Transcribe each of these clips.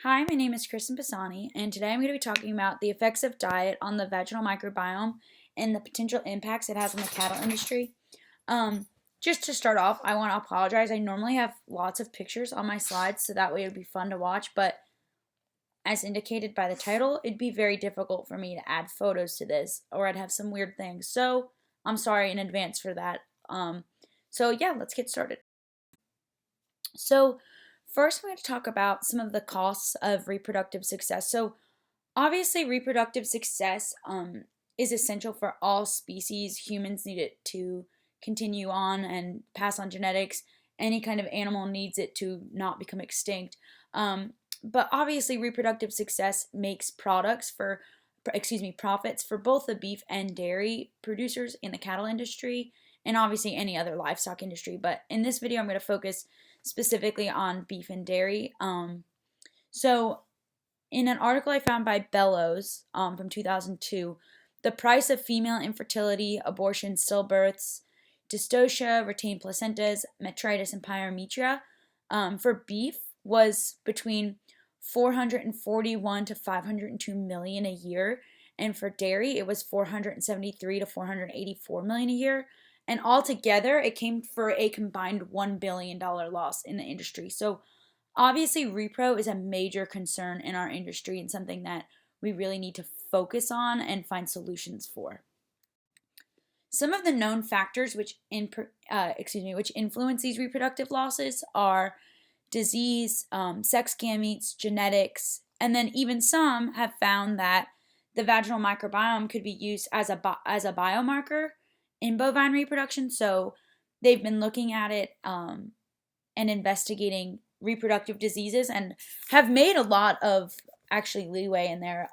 Hi, my name is Kristen Pisani, and today I'm going to be talking about the effects of diet on the vaginal microbiome and the potential impacts it has on the cattle industry. Um, just to start off, I want to apologize. I normally have lots of pictures on my slides, so that way it would be fun to watch, but as indicated by the title, it'd be very difficult for me to add photos to this, or I'd have some weird things. So I'm sorry in advance for that. So let's get started. So, first, I'm going to talk about some of the costs of reproductive success. So, obviously, reproductive success is essential for all species. Humans need it to continue on and pass on genetics. Any kind of animal needs it to not become extinct. But obviously, reproductive success makes profits for both the beef and dairy producers in the cattle industry, and obviously any other livestock industry. But in this video, I'm going to focus specifically on beef and dairy. So in an article I found by Bellows from 2002, the price of female infertility, abortion, stillbirths, dystocia, retained placentas, metritis, and pyometria for beef was between 441 to 502 million a year, and for dairy it was 473 to 484 million a year. And altogether, it came for a combined $1 billion loss in the industry. So obviously, repro is a major concern in our industry and something that we really need to focus on and find solutions for. Some of the known factors which influence these reproductive losses are disease, sex gametes, genetics, and then even some have found that the vaginal microbiome could be used as a biomarker in bovine reproduction. So they've been looking at it and investigating reproductive diseases and have made a lot of actually leeway in there.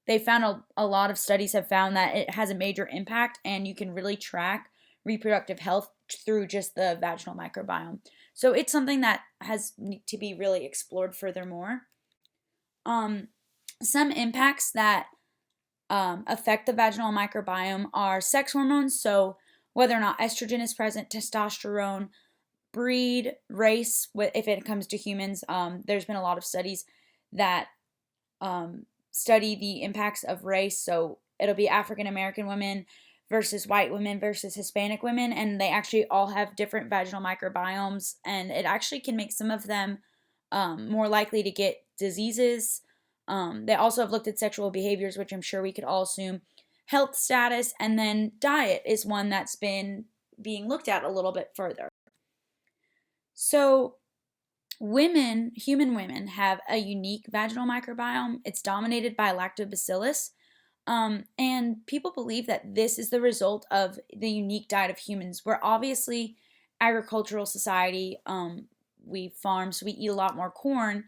They found a lot of studies have found that it has a major impact, and you can really track reproductive health through just the vaginal microbiome. So it's something that has to be really explored furthermore. Some impacts that affect the vaginal microbiome are sex hormones, so whether or not estrogen is present, testosterone, breed, race, if it comes to humans. There's been a lot of studies that study the impacts of race, so it'll be African American women versus white women versus Hispanic women, and they actually all have different vaginal microbiomes, and it actually can make some of them more likely to get diseases. They also have looked at sexual behaviors, which I'm sure we could all assume, health status, and then diet is one that's been being looked at a little bit further. So human women have a unique vaginal microbiome. It's dominated by lactobacillus. And people believe that this is the result of the unique diet of humans. We're obviously agricultural society. We farm, so we eat a lot more corn,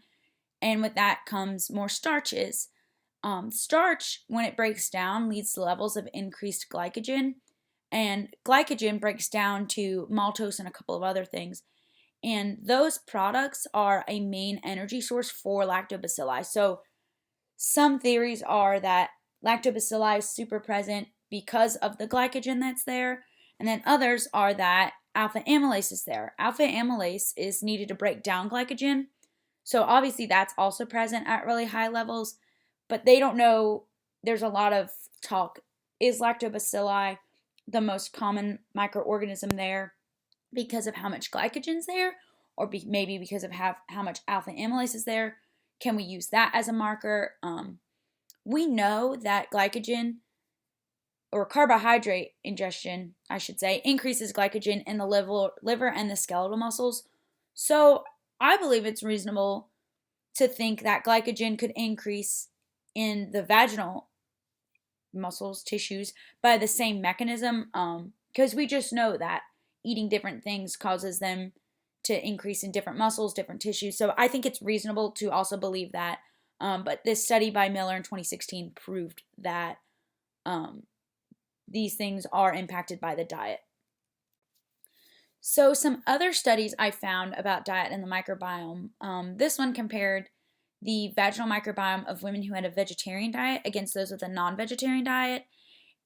and with that comes more starches. Starch, when it breaks down, leads to levels of increased glycogen, and glycogen breaks down to maltose and a couple of other things. And those products are a main energy source for lactobacilli. So some theories are that lactobacilli is super present because of the glycogen that's there, and then others are that alpha amylase is there. Alpha amylase is needed to break down glycogen, so obviously that's also present at really high levels, but they don't know. There's a lot of talk. Is lactobacilli the most common microorganism there because of how much glycogen is there, or maybe because of how much alpha amylase is there? Can we use that as a marker? We know that glycogen, or carbohydrate ingestion, I should say, increases glycogen in the liver and the skeletal muscles. So I believe it's reasonable to think that glycogen could increase in the vaginal muscles, tissues, by the same mechanism, because we just know that eating different things causes them to increase in different muscles, different tissues. So I think it's reasonable to also believe that. But this study by Miller in 2016 proved that these things are impacted by the diet. So some other studies I found about diet and the microbiome. This one compared the vaginal microbiome of women who had a vegetarian diet against those with a non-vegetarian diet.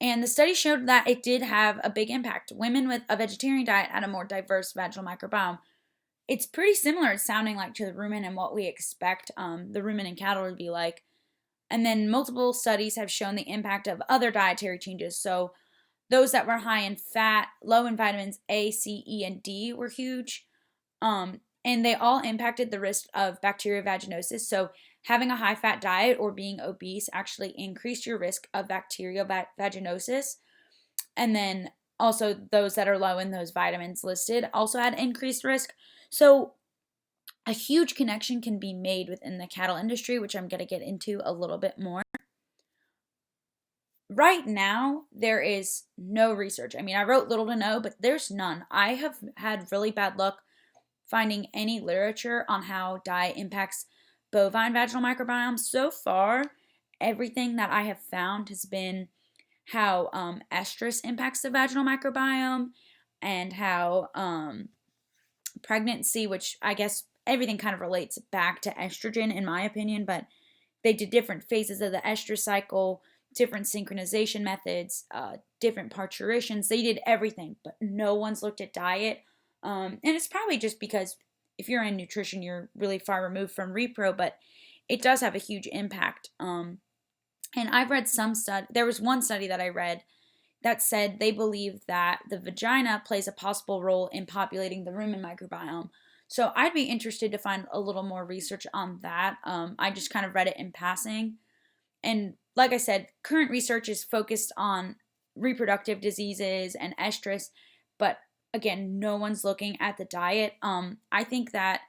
And the study showed that it did have a big impact. Women with a vegetarian diet had a more diverse vaginal microbiome. it's pretty similar, it's sounding like, to the rumen and what we expect the rumen in cattle to be like. And then multiple studies have shown the impact of other dietary changes. So those that were high in fat, low in vitamins A, C, E, and D were huge. And they all impacted the risk of bacterial vaginosis. So having a high fat diet or being obese actually increased your risk of bacterial vaginosis. And then also those that are low in those vitamins listed also had increased risk. So a huge connection can be made within the cattle industry, which I'm going to get into a little bit more. Right now, there is no research. I mean, I wrote little to no, but there's none. I have had really bad luck finding any literature on how diet impacts bovine vaginal microbiome. So far, everything that I have found has been how estrus impacts the vaginal microbiome, and how pregnancy, which I guess everything kind of relates back to estrogen in my opinion, but they did different phases of the estrus cycle, different synchronization methods, different parturitions. They did everything, but no one's looked at diet. And it's probably just because if you're in nutrition, you're really far removed from repro, but it does have a huge impact. And I've read some study. There was one study that I read that said they believe that the vagina plays a possible role in populating the rumen microbiome. So I'd be interested to find a little more research on that. I just kind of read it in passing. And like I said, current research is focused on reproductive diseases and estrus, but again, no one's looking at the diet. I think that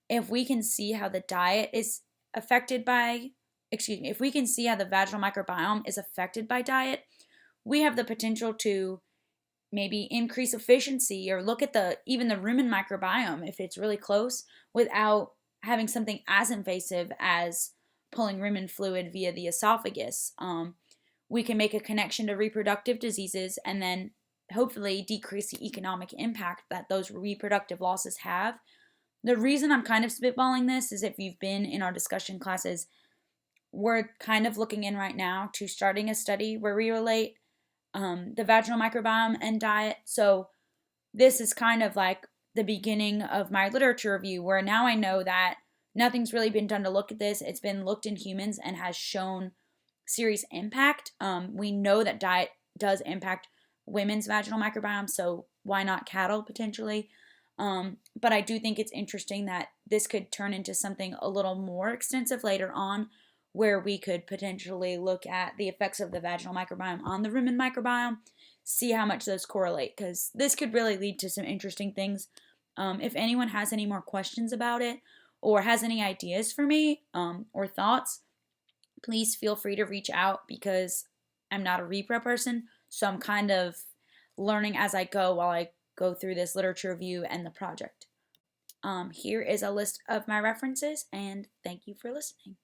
if we can see how the diet is affected by, if we can see how the vaginal microbiome is affected by diet, we have the potential to maybe increase efficiency or look at even the rumen microbiome if it's really close, without having something as invasive as pulling rumen fluid via the esophagus. We can make a connection to reproductive diseases and then hopefully decrease the economic impact that those reproductive losses have. The reason I'm kind of spitballing this is, if you've been in our discussion classes, we're kind of looking in right now to starting a study where we relate the vaginal microbiome and diet. So this is kind of like the beginning of my literature review, where now I know that nothing's really been done to look at this. It's been looked in humans and has shown serious impact. We know that diet does impact women's vaginal microbiome, so why not cattle potentially? But I do think it's interesting that this could turn into something a little more extensive later on, where we could potentially look at the effects of the vaginal microbiome on the rumen microbiome, see how much those correlate, because this could really lead to some interesting things. If anyone has any more questions about it or has any ideas for me or thoughts, please feel free to reach out, because I'm not a repro person, so I'm kind of learning as I go while I go through this literature review and the project. Here is a list of my references, and thank you for listening.